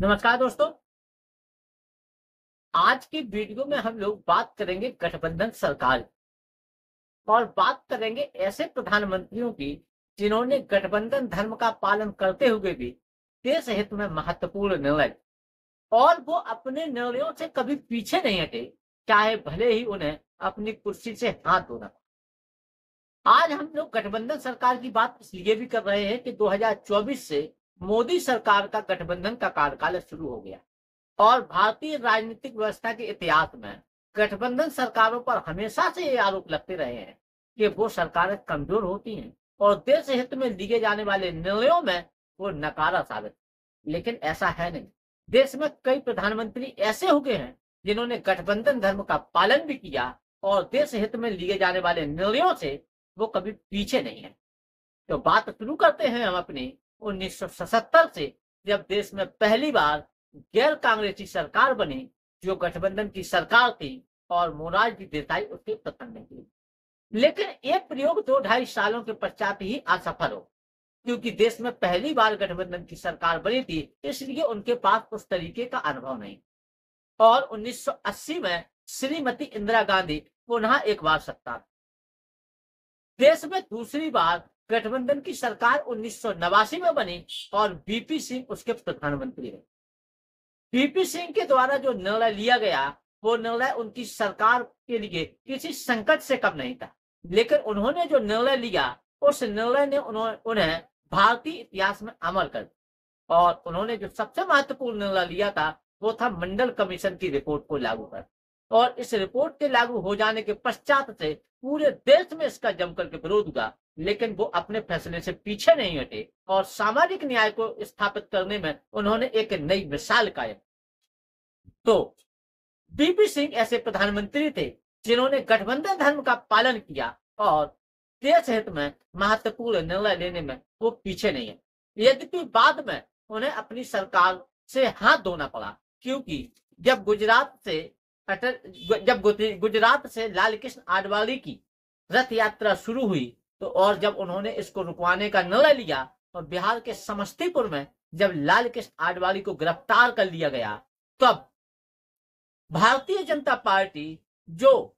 नमस्कार दोस्तों। आज की वीडियो में हम लोग बात करेंगे गठबंधन सरकार और बात करेंगे ऐसे प्रधानमंत्रियों की जिन्होंने गठबंधन धर्म का पालन करते हुए भी देश हित में महत्वपूर्ण निर्णय और वो अपने निर्णयों से कभी पीछे नहीं हटे, चाहे भले ही उन्हें अपनी कुर्सी से हाथ धोना। आज हम लोग गठबंधन सरकार की बात इसलिए भी कर रहे हैं कि 2024 से मोदी सरकार का गठबंधन का कार्यकाल शुरू हो गया और भारतीय राजनीतिक व्यवस्था के इतिहास में गठबंधन सरकारों पर हमेशा से ये आरोप लगते रहे हैं कि वो सरकारें कमजोर होती हैं और देश हित में लिए जाने वाले निर्णयों में वो नकारा साबित। लेकिन ऐसा है नहीं। देश में कई प्रधानमंत्री ऐसे हो गए हैं जिन्होंने गठबंधन धर्म का पालन भी किया और देश हित में लिए जाने वाले निर्णयों से वो कभी पीछे नहीं है। तो बात शुरू करते हैं हम अपनी 1977 से, जब देश में पहली बार गैर कांग्रेसी सरकार बनी जो गठबंधन की सरकार थी और मोरारजी देसाई उसके प्रधानमंत्री थे। लेकिन एक प्रयोग 2-2.5 सालों के पश्चात ही असफल हो, क्योंकि देश में पहली बार गठबंधन की सरकार बनी थी, इसलिए उनके पास उस तरीके का अनुभव नहीं। और 1980 में श्रीमती इंदिरा गांधी पुनः एक बार सत्ता। देश में दूसरी बार गठबंधन की सरकार 1989 में बनी और बीपी सिंह उसके प्रधानमंत्री रहे। बीपी सिंह के द्वारा जो निर्णय लिया गया वो निर्णय उनकी सरकार के लिए किसी संकट से कम नहीं था, लेकिन उन्होंने जो निर्णय लिया उस निर्णय ने उन्हें भारतीय इतिहास में अमर कर दिया। और उन्होंने जो सबसे महत्वपूर्ण निर्णय लिया था वो था मंडल कमीशन की रिपोर्ट को लागू कर। और इस रिपोर्ट के लागू हो जाने के पश्चात से पूरे देश में इसका जमकर के विरोध हुआ, लेकिन वो अपने फैसले से पीछे नहीं हटे और सामाजिक न्याय को स्थापित करने में उन्होंने एक नई मिसाल कायम। तो बीपी सिंह ऐसे प्रधानमंत्री थे जिन्होंने गठबंधन धर्म का पालन किया और देश हित में महत्वपूर्ण निर्णय लेने में वो पीछे नहीं है। यद्यपि बाद में उन्हें अपनी सरकार से हाथ धोना पड़ा, क्योंकि जब गुजरात से लाल कृष्ण आडवाणी की रथ यात्रा शुरू हुई तो और जब उन्होंने इसको रुकवाने का निर्णय लिया और बिहार के समस्तीपुर में जब लाल कृष्ण आडवाणी को गिरफ्तार कर लिया गया, तब भारतीय जनता पार्टी जो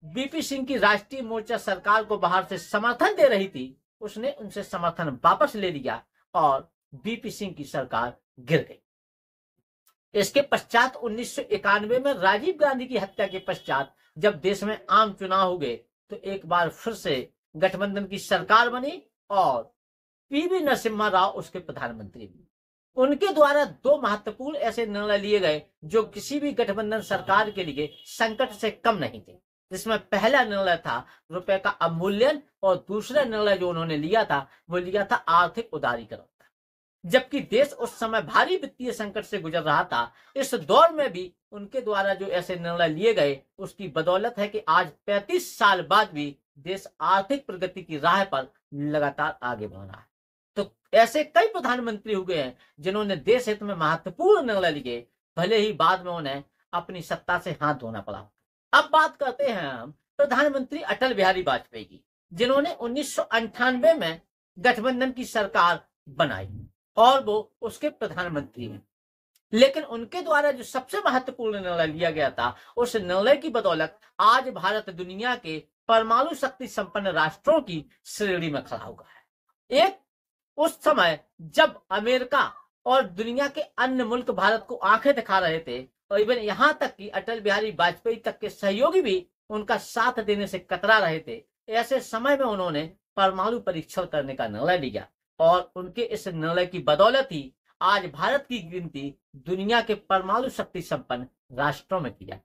बीपी सिंह की राष्ट्रीय मोर्चा सरकार को बाहर से समर्थन दे रही थी उसने उनसे समर्थन वापस ले लिया और बीपी सिंह की सरकार गिर गई। इसके पश्चात 1991 में राजीव गांधी की हत्या के पश्चात जब देश में आम चुनाव हो गए तो एक बार फिर से गठबंधन की सरकार बनी और पीवी नरसिम्हा राव उसके प्रधानमंत्री बने। उनके द्वारा दो महत्वपूर्ण ऐसे निर्णय लिए गए जो किसी भी गठबंधन सरकार के लिए संकट से कम नहीं थे, जिसमें पहला निर्णय था रुपए का अवमूल्यन और दूसरा निर्णय जो उन्होंने लिया था वो लिया था आर्थिक उदारीकरण। जबकि देश उस समय भारी वित्तीय संकट से गुजर रहा था, इस दौर में भी उनके द्वारा जो ऐसे निर्णय लिए गए उसकी बदौलत है कि आज 35 साल बाद भी देश आर्थिक प्रगति की राह पर लगातार आगे बढ़ रहा है। तो ऐसे कई प्रधानमंत्री हो गए हैं जिन्होंने देश हित में महत्वपूर्ण निर्णय लिए, भले ही बाद में उन्हें अपनी सत्ता से हाथ धोना पड़ा। अब बात करते हैं हम प्रधानमंत्री अटल बिहारी वाजपेयी की, जिन्होंने 1998 में गठबंधन की सरकार बनाई और वो उसके प्रधानमंत्री हैं। लेकिन उनके द्वारा जो सबसे महत्वपूर्ण निर्णय लिया गया था उस निर्णय की बदौलत आज भारत दुनिया के परमाणु शक्ति संपन्न राष्ट्रों की श्रेणी में खड़ा हुआ है। एक उस समय जब अमेरिका और दुनिया के अन्य मुल्क भारत को आंखें दिखा रहे थे और इवन यहां तक कि अटल बिहारी वाजपेयी तक के सहयोगी भी उनका साथ देने से कतरा रहे थे, ऐसे समय में उन्होंने परमाणु परीक्षण करने का निर्णय लिया और उनके इस निर्णय की बदौलत ही आज भारत की गिनती दुनिया के परमाणु शक्ति संपन्न राष्ट्रों में किया।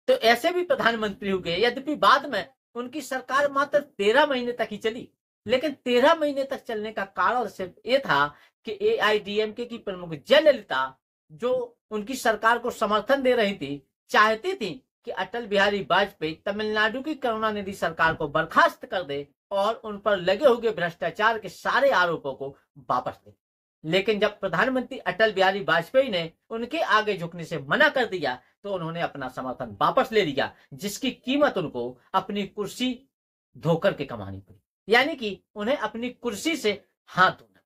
तो ऐसे भी प्रधानमंत्री हो गए। यद्यपि बाद में उनकी सरकार मात्र 13 महीने तक ही चली, लेकिन 13 महीने तक चलने का कारण सिर्फ ये था कि एआईडीएमके की प्रमुख जयललिता, जो उनकी सरकार को समर्थन दे रही थी, चाहती थी कि अटल बिहारी वाजपेयी तमिलनाडु की करुणानिधि सरकार को बर्खास्त कर दे और उन पर लगे हुए भ्रष्टाचार के सारे आरोपों को वापस ले। लेकिन जब प्रधानमंत्री अटल बिहारी वाजपेयी ने उनके आगे झुकने से मना कर दिया तो उन्होंने अपना समर्थन वापस ले लिया, जिसकी कीमत उनको अपनी कुर्सी धोकर के कमानी पड़ी, यानी कि उन्हें अपनी कुर्सी से हाथ धोना।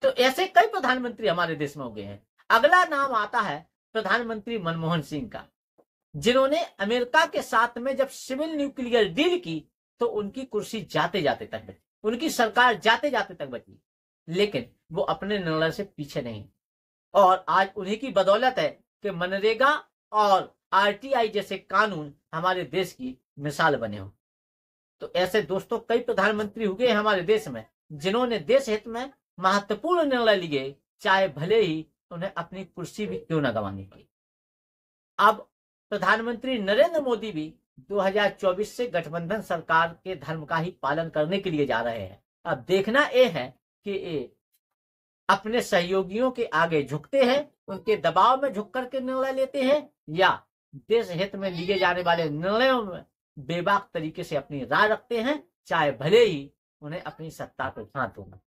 तो ऐसे कई प्रधानमंत्री हमारे देश में हो गए हैं। अगला नाम आता है प्रधानमंत्री मनमोहन सिंह का, जिन्होंने अमेरिका के साथ में जब सिविल न्यूक्लियर डील की तो उनकी कुर्सी जाते जाते तक बची, उनकी सरकार जाते जाते तक बची, लेकिन वो अपने निर्णय से पीछे नहीं। और आज उन्हीं की बदौलत है कि मनरेगा और आरटीआई जैसे कानून हमारे देश की मिसाल बने हो। तो ऐसे दोस्तों कई प्रधानमंत्री हो गए हमारे देश में जिन्होंने देश हित में महत्वपूर्ण निर्णय लिए, चाहे भले ही उन्हें अपनी कुर्सी भी क्यों न गंवानी पड़ी। अब प्रधानमंत्री नरेंद्र मोदी भी 2024 से गठबंधन सरकार के धर्म का ही पालन करने के लिए जा रहे हैं। अब देखना यह है कि ये अपने सहयोगियों के आगे झुकते हैं, उनके दबाव में झुक करके निर्णय लेते हैं, या देश हित में लिए जाने वाले निर्णयों में बेबाक तरीके से अपनी राय रखते हैं, चाहे भले ही उन्हें अपनी सत्ता को हाथ होना।